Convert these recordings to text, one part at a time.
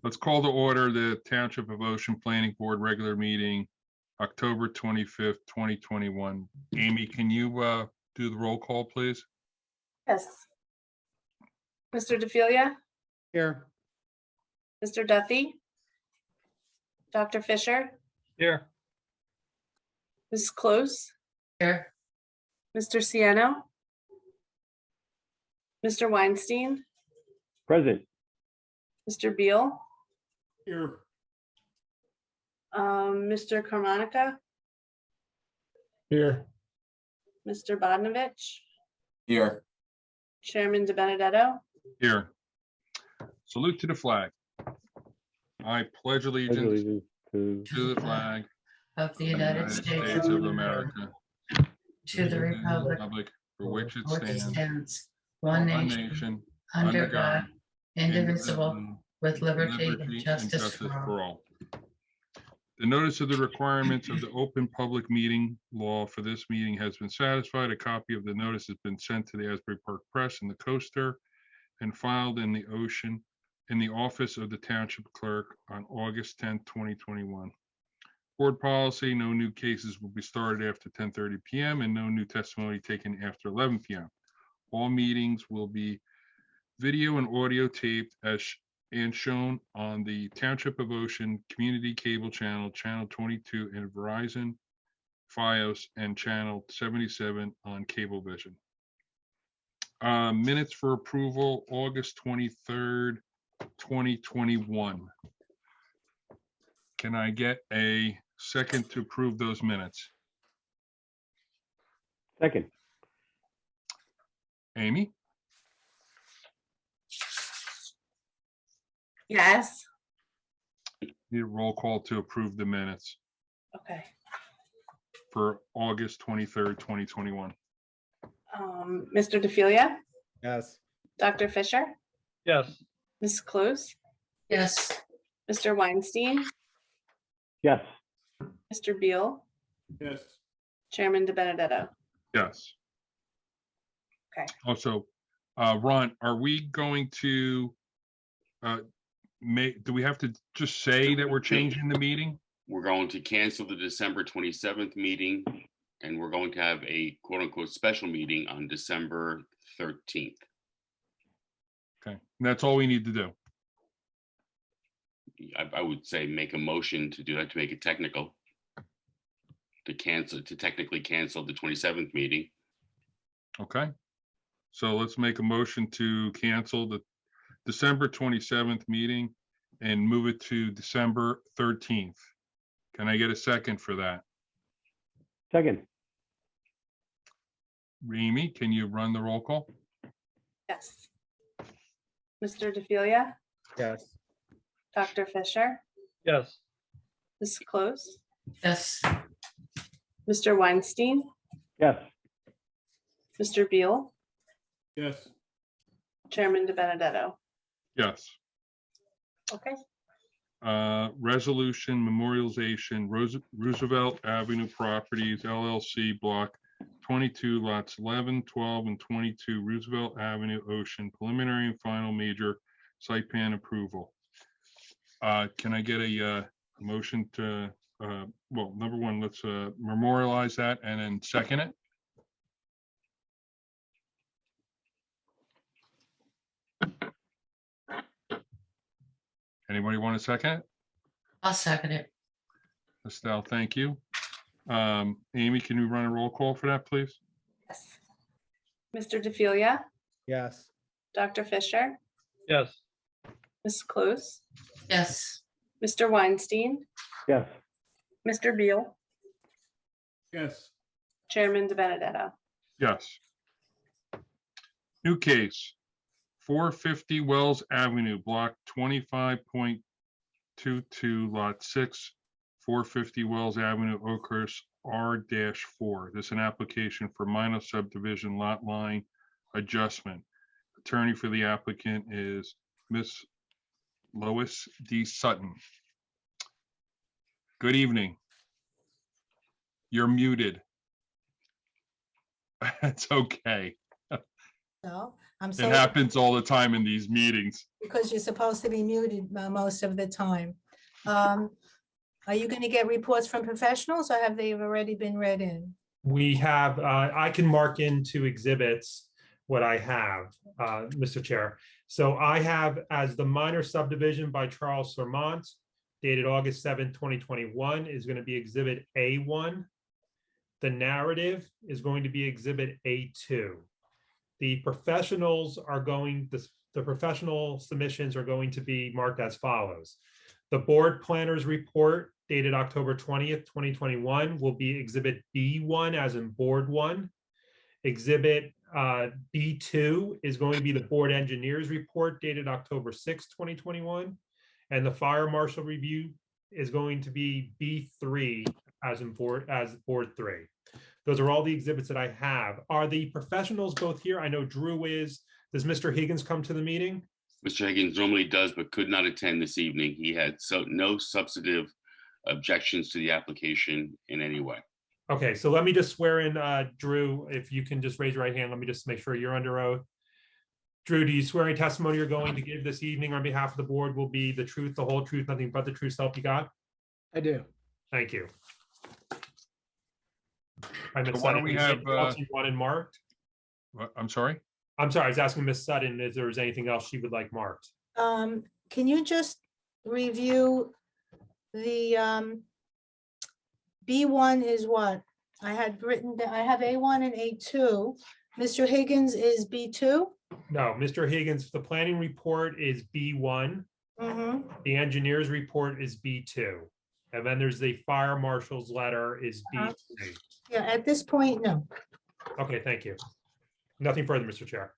Let's call to order the Township of Ocean Planning Board regular meeting, October 25th, 2021. Amy, can you do the roll call, please? Yes. Mr. DeFilia, Here. Mr. Duffy, Dr. Fisher, Here. Mrs. Close, Here. Mr. Siano, Mr. Weinstein, Present. Mr. Beal, Here. Mr. Carmonica, Here. Mr. Bodnovich, Here. Chairman DeBenedetto. Here. Salute to the flag. I pledge allegiance to the flag Of the of the United States of America, to the republic for which it for which stands, one one nation, nation, under God, indivisible, with liberty and justice for all. The notice of the requirements of the open public meeting law for this meeting has been satisfied. A copy of the notice has been sent to the Asbury Park Press and the Coaster and filed in the office of the Township Clerk on August 10th, 2021. Board policy: no new cases will be started after 10:30 p.m. and no new testimony taken after 11 p.m. All meetings will be video and audio taped and shown on the Township of Ocean Community Cable Channel, Channel 22, and Verizon, Fios, and Channel 77 on Cablevision. Minutes for approval, August 23rd, 2021. Can I get a second to approve those minutes? Second. Amy? Yes. Need a roll call to approve the minutes Okay. for August 23rd, 2021. Mr. DeFilia, Yes. Dr. Fisher, Yes. Mrs. Close, Yes. Mr. Weinstein, Yes. Mr. Beal, Yes. Chairman DeBenedetto. Yes. Okay. Also, Ron, are we going to do we have to just say that we're changing the meeting? We're going to cancel the December 27th meeting, and we're going to have a quote unquote special meeting on December 13th. Okay, and that's all we need to do. I would say make a motion to do that, to make it technical. To technically cancel the 27th meeting. Okay. So let's make a motion to cancel the December 27th meeting and move it to December 13th. Can I get a second for that? Second. Amy, can you run the roll call? Yes. Mr. DeFilia, Yes. Dr. Fisher, Yes. Mrs. Close, Yes. Mr. Weinstein, Yes. Mr. Beal, Yes. Chairman DeBenedetto. Yes. Okay. Resolution memorialization, Roosevelt Avenue Properties LLC, Block 22, lots 11, 12, and 22, Roosevelt Avenue, Ocean, preliminary and final major site plan approval. Can I get a motion to, well, number one, let's memorialize that and then second it. Anybody want to second it? I'll second it. Estelle, thank you. Amy, can you run a roll call for that, please? Yes. Mr. DeFilia, Yes. Dr. Fisher, Yes. Mrs. Close, Yes. Mr. Weinstein, Yes. Mr. Beal, Yes. Chairman DeBenedetto. Yes. New case, 450 Wells Avenue, block 25.22, lot 6, 450 Wells Avenue, Oakhurst, R-4. This is an application for minor subdivision lot line adjustment. Attorney for the applicant is Miss Lois D. Sutton. Good evening. You're muted. It's okay. So I'm It saying happens all the time in these meetings. because you're supposed to be muted most of the time. Are you going to get reports from professionals or have they already been read in? We have, I can mark into exhibits what I have, Mr. Chair. So I have as the minor subdivision by Charles Sermont dated August 7th, 2021 is going to be exhibit A1. The narrative is going to be exhibit A2. The professionals are going, the professional submissions are going to be marked as follows. The board planners report dated October 20th, 2021 will be exhibit B1 as in board one. Exhibit B2 is going to be the board engineers report dated October 6th, 2021. And the fire marshal review is going to be B3 as board three. Those are all the exhibits that I have. Are the professionals both here? I know Drew is. Does Mr. Higgins come to the meeting? Mr. Higgins normally does, but could not attend this evening. He had no substantive objections to the application in any way. Okay, so let me just swear in Drew. If you can just raise your right hand, let me just make sure you're under oath. Drew, do you swear any testimony you're going to give this evening on behalf of the board will be the truth, the whole truth, nothing but the truth, self you got? I do. Thank you. So why don't we have, one and marked? I'm sorry? I'm sorry, I was asking Ms. Sutton if there was anything else she would like marked. Can you just review the B1 is what? I had written, I have A1 and A2. Mr. Higgins is B2? No, Mr. Higgins, the planning report is B1. Mhm. The engineer's report is B2. And then there's the fire marshal's letter is B3. Yeah, at this point, no. Okay, thank you. Nothing further, Mr. Chair.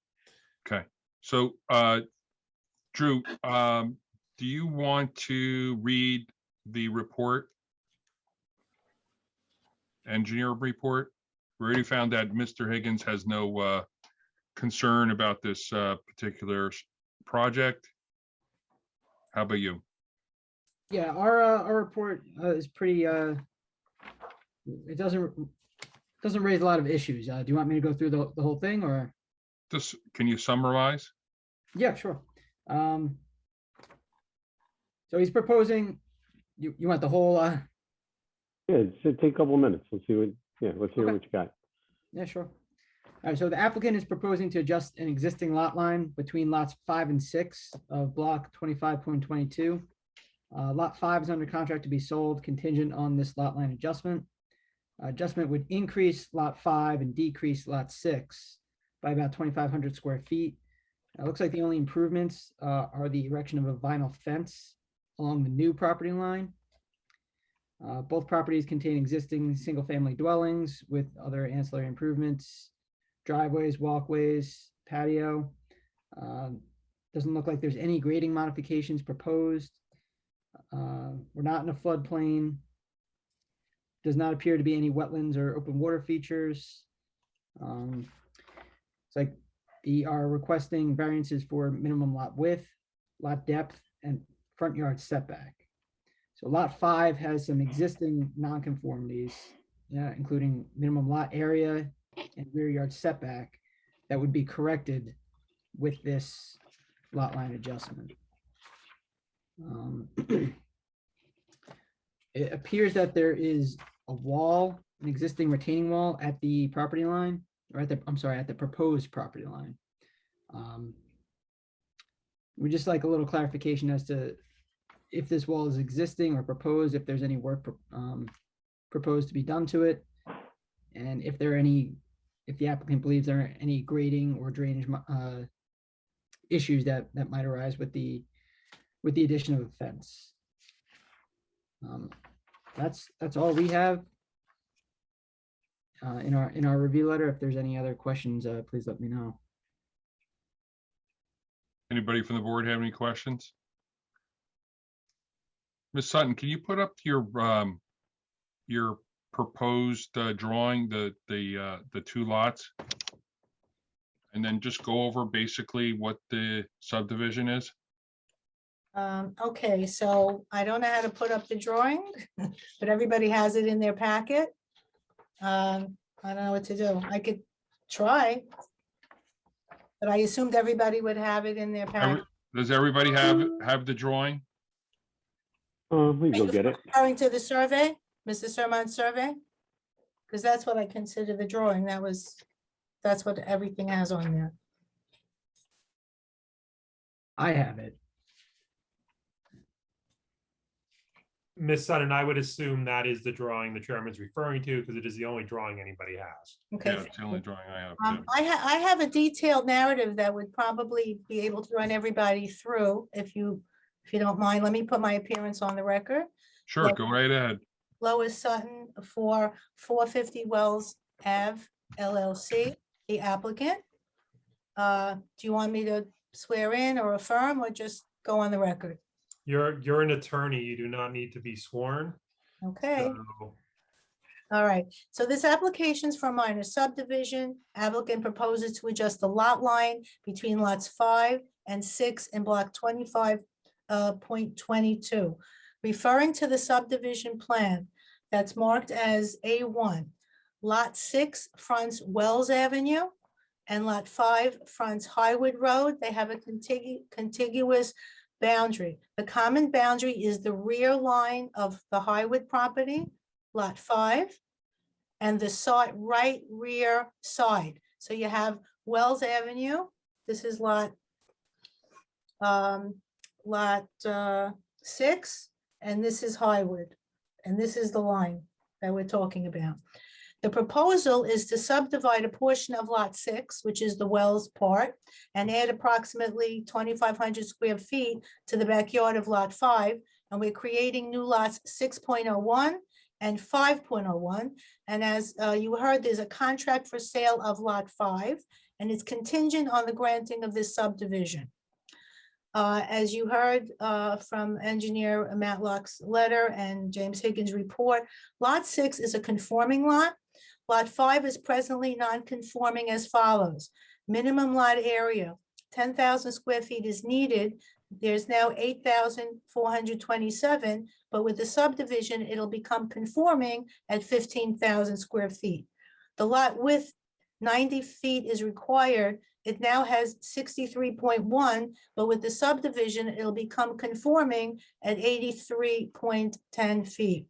Okay, so Drew, do you want to read the report? Engineer report? We already found that Mr. Higgins has no concern about this particular project. How about you? Yeah, our report is pretty, it doesn't raise a lot of issues. Do you want me to go through the whole thing or? Just, can you summarize? Yeah, sure. So he's proposing, you want the whole, Yeah, it should take a couple of minutes. Let's see what, let's hear Okay. what you got. yeah, sure. All right, so the applicant is proposing to adjust an existing lot line between lots 5 and 6 of block 25.22. Lot 5 is under contract to be sold contingent on this lot line adjustment. Adjustment would increase lot 5 and decrease lot 6 by about 2,500 square feet. It looks like the only improvements are the erection of a vinyl fence along the new property line. Both properties contain existing single-family dwellings with other ancillary improvements, driveways, walkways, patio. Doesn't look like there's any grading modifications proposed. We're not in a floodplain. Does not appear to be any wetlands or open water features. It's like we are requesting variances for minimum lot width, lot depth, and front yard setback. So lot 5 has some existing nonconformities, including minimum lot area and rear yard setback that would be corrected with this lot line adjustment. It appears that there is a wall, an existing retaining wall at the property line, or at the proposed property line. We'd just like a little clarification as to if this wall is existing or proposed, if there's any work proposed to be done to it, and if the applicant believes there are any grading or drainage issues that might arise with the addition of a fence. That's all we have in our review letter. If there's any other questions, please let me know. Anybody from the board have any questions? Ms. Sutton, can you put up your proposed drawing, the two lots? And then just go over basically what the subdivision is? Okay, so I don't know how to put up the drawing, but everybody has it in their packet. I don't know what to do. I could try. but I assumed everybody would have it in their packet. Does everybody have the drawing? We Are go you get it. referring to the survey, Mr. Sermon's survey? Because that's what I consider the drawing. That's what everything has on there. I have it. Ms. Sutton, I would assume that is the drawing the chairman's referring to because it is the only drawing anybody has. Okay. Yeah, it's the only drawing I have. too. I have a detailed narrative that would probably be able to run everybody through if you don't mind. Let me put my appearance on the record. Sure, go right ahead. Lois Sutton for 450 Wells Ave LLC, the applicant. Do you want me to swear in or affirm or just go on the record? You're an attorney. You do not need to be sworn. Okay. So All right, so this application is for a minor subdivision. Applicant proposes to adjust the lot line between lots 5 and 6 in block 25.22, referring to the subdivision plan that's marked as A1. Lot 6 fronts Wells Avenue and lot 5 fronts Highwood Road. They have a contiguous boundary. The common boundary is the rear line of the Highwood property, lot 5, and the right rear side. So you have Wells Avenue. This is lot 6, and this is Highwood. And this is the line that we're talking about. The proposal is to subdivide a portion of lot 6, which is the Wells part, and add approximately 2,500 square feet to the backyard of lot 5. And we're creating new lots 6.01 and 5.01. And as you heard, there's a contract for sale of lot 5, and it's contingent on the granting of this subdivision. As you heard from engineer Matlock's letter and James Higgins' report, lot 6 is a conforming lot. Lot 5 is presently non-conforming as follows. Minimum lot area, 10,000 square feet is needed. There's now 8,427, but with the subdivision, it'll become conforming at 15,000 square feet. The lot width, 90 feet is required. It now has 63.1, but with the subdivision, it'll become conforming at 83.10 feet.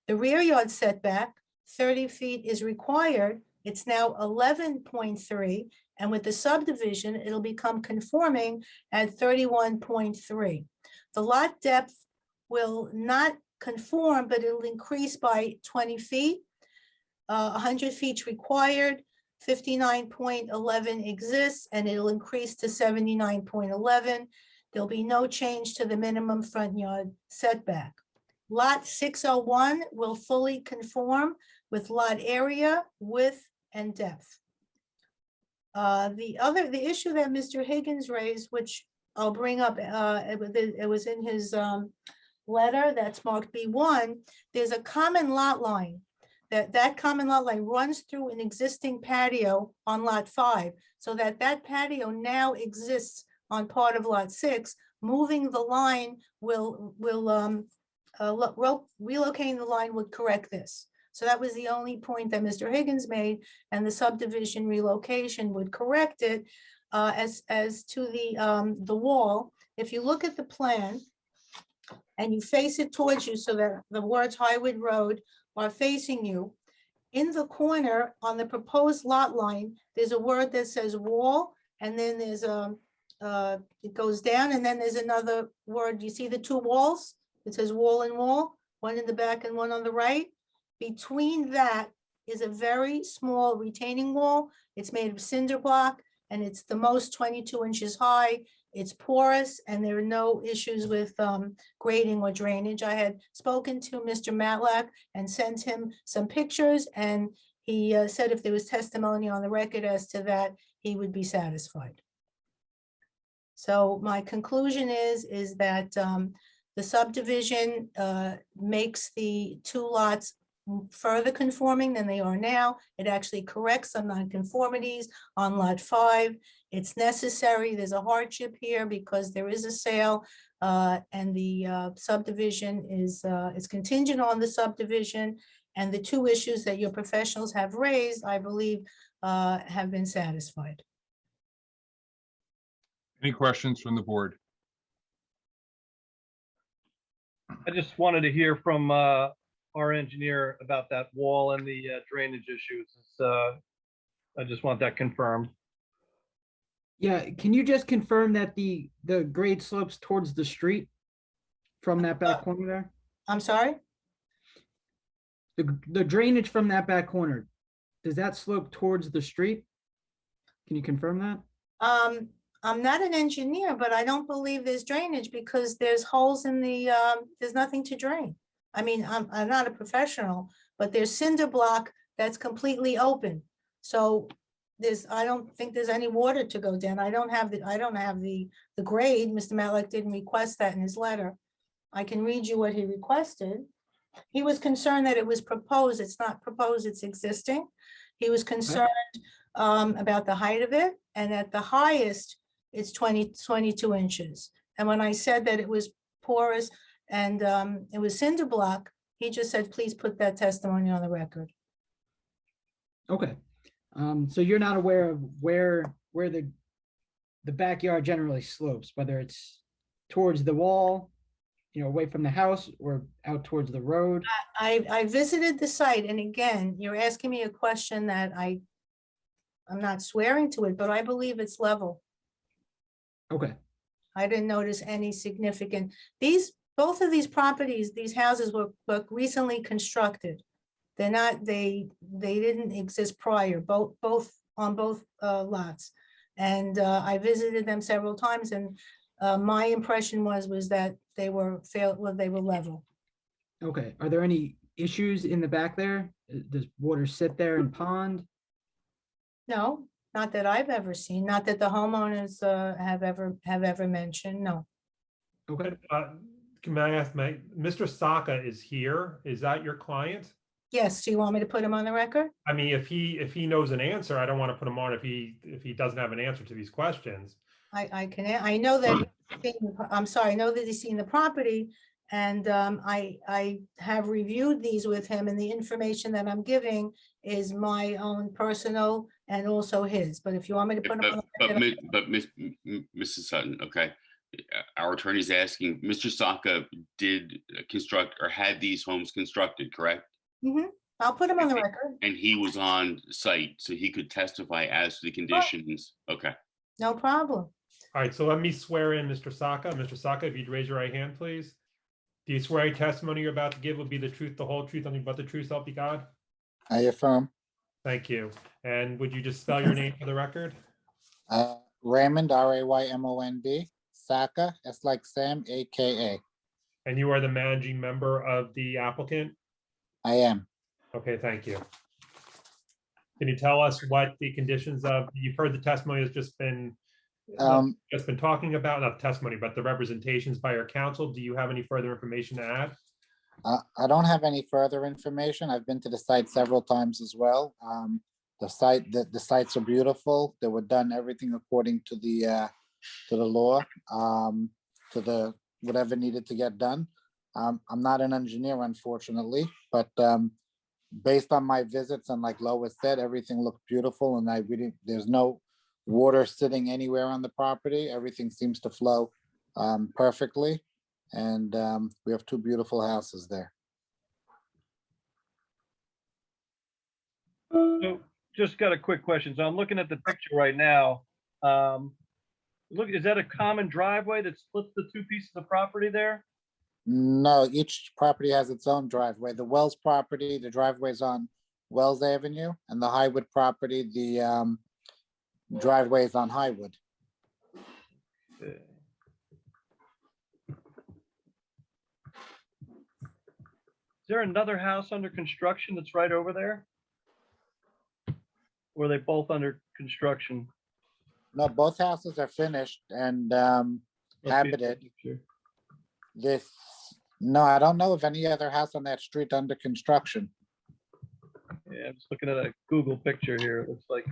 The rear yard setback, 30 feet is required. It's now 11.3, and with the subdivision, it'll become conforming at 31.3. The lot depth will not conform, but it'll increase by 20 feet. 100 feet required, 59.11 exists, and it'll increase to 79.11. There'll be no change to the minimum front yard setback. Lot 601 will fully conform with lot area, width, and depth. The issue that Mr. Higgins raised, which I'll bring up, it was in his letter that's marked B1, there's a common lot line. That common lot line runs through an existing patio on lot 5, so that patio now exists on part of lot 6. Moving the line relocating the line would correct this. So that was the only point that Mr. Higgins made, and the subdivision relocation would correct it. As to the wall, if you look at the plan and you face it towards you so that the words Highwood Road are facing you, in the corner on the proposed lot line, there's a word that says wall, and then there's it goes down, and then there's another word. You see the two walls? It says wall and wall, one in the back and one on the right. Between that is a very small retaining wall. It's made of cinder block, and it's the most 22 inches high. It's porous, and there are no issues with grading or drainage. I had spoken to Mr. Matlock and sent him some pictures, and he said if there was testimony on the record as to that, he would be satisfied. So my conclusion is that the subdivision makes the two lots further conforming than they are now. It actually corrects some nonconformities on lot 5. It's necessary. There's a hardship here because there is a sale, and the subdivision is contingent on the subdivision. And the two issues that your professionals have raised, I believe, have been satisfied. Any questions from the board? I just wanted to hear from our engineer about that wall and the drainage issues. I just want that confirmed. Yeah, can you just confirm that the grade slopes towards the street from that back corner there? I'm sorry? The drainage from that back corner, does that slope towards the street? Can you confirm that? I'm not an engineer, but I don't believe there's drainage because there's holes in the, there's nothing to drain. I mean, I'm not a professional, but there's cinder block that's completely open. So I don't think there's any water to go down. I don't have the grade. Mr. Matlock didn't request that in his letter. I can read you what he requested. He was concerned that it was proposed. It's not proposed, it's existing. He was concerned about the height of it, and at the highest, it's 22 inches. And when I said that it was porous and it was cinder block, he just said, please put that testimony on the record. Okay. So you're not aware of where the backyard generally slopes, whether it's towards the wall, away from the house, or out towards the road? I visited the site, and again, you're asking me a question that I'm not swearing to it, but I believe it's level. Okay. I didn't notice any significant, both of these properties, these houses were recently constructed. They're not, they didn't exist prior, on both lots. And I visited them several times, and my impression was that they were level. Okay. Are there any issues in the back there? Does water sit there and pond? No, not that I've ever seen, not that the homeowners have ever mentioned, no. Okay. Can I ask, Mr. Saka is here. Is that your client? Yes, do you want me to put him on the record? I mean, if he knows an answer, I don't want to put him on if he doesn't have an answer to these questions. I know that, I'm sorry, I know that he's seen the property, and I have reviewed these with him, and the information that I'm giving is my own personal and also his, but if you want me to put him on the record. But Mrs. Sutton, okay. Our attorney's asking, Mr. Saka did construct or had these homes constructed, correct? I'll put him on the record, And he was on site, so he could testify as to the conditions. Okay. no problem. All right, so let me swear in Mr. Saka. Mr. Saka, if you'd raise your right hand, please. Do you swear any testimony you're about to give will be the truth, the whole truth, nothing but the truth, so help you God? I affirm. Thank you. And would you just spell your name for the record? Raymond, Raymond, Saka, S like Sam, AKA. And you are the managing member of the applicant? I am. Okay, thank you. Can you tell us what the conditions of, you've heard the testimony has just been talking about, not the testimony, but the representations by your counsel. Do you have any further information to add? I don't have any further information. I've been to the site several times as well. The sites are beautiful. They were done everything according to the law, to the whatever needed to get done. I'm not an engineer, unfortunately, but based on my visits, and like Lois said, everything looked beautiful, and there's no water sitting anywhere on the property. Everything seems to flow perfectly, and we have two beautiful houses there. So just got a quick question. So I'm looking at the picture right now. Look, is that a common driveway that splits the two pieces of property there? No, each property has its own driveway. The Wells property, the driveway's on Wells Avenue, and the Highwood property, the driveway is on Highwood. Is there another house under construction that's right over there? Or are they both under construction? No, both houses are finished and habited. No, I don't know of any other house on that street under construction. Yeah, I'm just looking at a Google picture here. It looks like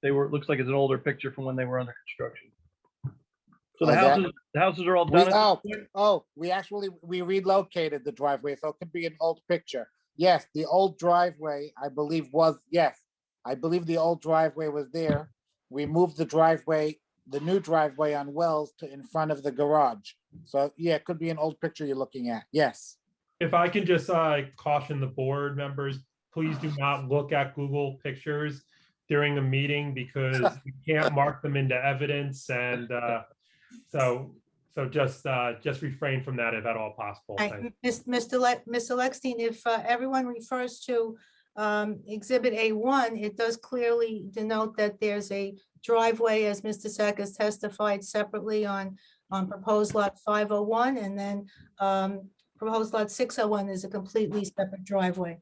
looks like it's an older picture from when they were under construction. So the houses are all done. We relocated the driveway, so it could be an old picture. Yes, the old driveway, I believe the old driveway was there. We moved the driveway the new driveway on Wells to in front of the garage. So yeah, it could be an old picture you're looking at. Yes. If I can just caution the board members, please do not look at Google pictures during a meeting because you can't mark them into evidence. And so just refrain from that if at all possible. Right, Thank you. Mr. Lexstein, if everyone refers to Exhibit A1, it does clearly denote that there's a driveway, as Mr. Sack has testified, separately on proposed lot 501, and then proposed lot 601 is a completely separate driveway.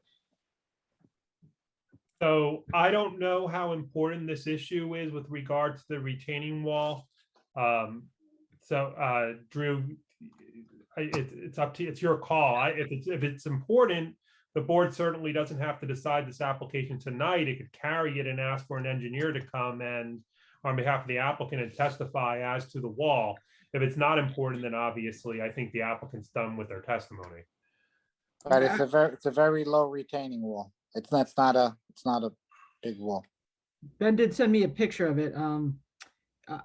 So I don't know how important this issue is with regard to the retaining wall. Drew, it's up to you. It's your call. If it's important, the board certainly doesn't have to decide this application tonight. It could carry it and ask for an engineer to come and on behalf of the applicant and testify as to the wall. If it's not important, then obviously I think the applicant's done with their testimony. But it's a very low retaining wall. It's not a big wall. Ben did send me a picture of it.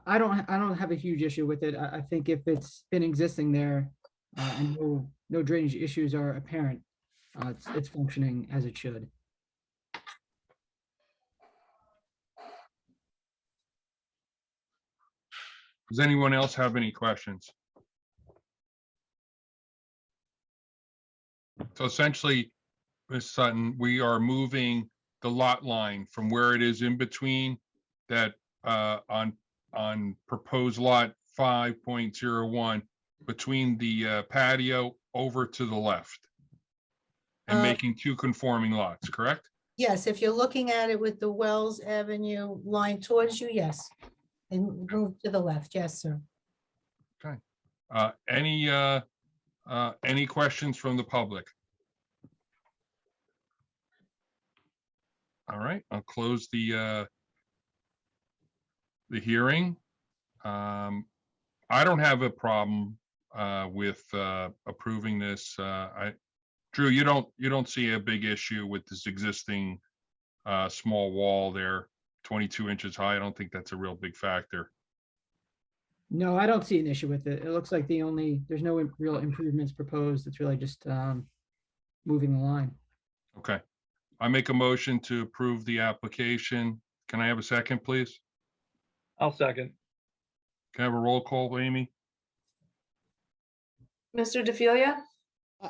I don't have a huge issue with it. I think if it's been existing there and no drainage issues are apparent, it's functioning as it should. Does anyone else have any questions? So essentially, Ms. Sutton, we are moving the lot line from where it is in between that on proposed lot 5.01 between the patio over to the left and making two conforming lots, correct? Yes, if you're looking at it with the Wells Avenue line towards you, yes. And move to the left, yes, sir. Any questions from the public? All right, I'll close the hearing. I don't have a problem with approving this. Drew, you don't see a big issue with this existing small wall there, 22 inches high. I don't think that's a real big factor. No, I don't see an issue with it. It looks like there's no real improvements proposed. It's really just moving the line. Okay, I make a motion to approve the application. Can I have a second, please? I'll second. Can I have a roll call, Amy? Mr. DeFilia,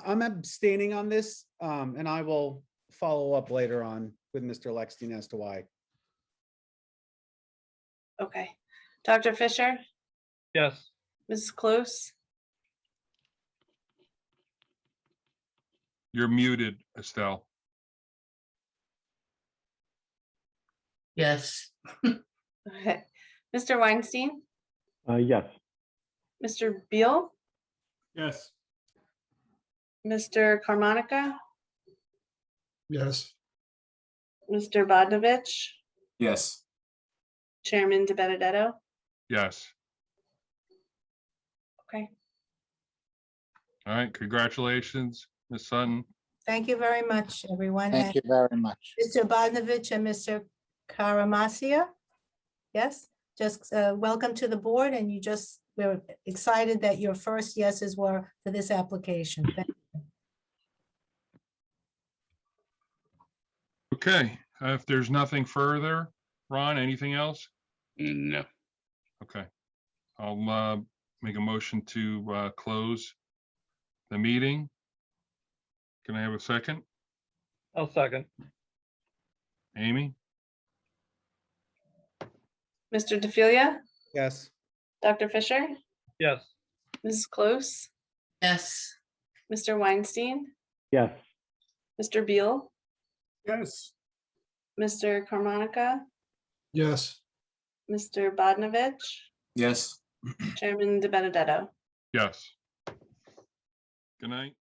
I'm abstaining on this, and I will follow up later on with Mr. Lexstein as to why. okay. Dr. Fisher, Yes. Mrs. Close, You're muted, Estelle. Yes. okay. Mr. Weinstein, Yes. Mr. Beal, Yes. Mr. Carmonica, Yes. Mr. Bodnovich, Yes. Chairman DeBenedetto. Yes. Okay, All right, congratulations, Ms. Sutton. Thank you very much, everyone. Thank you very much. Mr. Bodnovich and Mr. Karamasia. Yes, just welcome to the board, and we're excited that your first yeses were for this application. Thank you. Okay, if there's nothing further, Ron, anything else? No. Okay, I'll make a motion to close the meeting. Can I have a second? I'll second. Amy? Mr. DeFilia, Yes. Dr. Fisher, Yes. Mrs. Close, Yes. Mr. Weinstein, Yes. Mr. Beal, Yes. Mr. Carmonica, Yes. Mr. Bodnovich, Yes. Chairman DeBenedetto. Yes. Good night.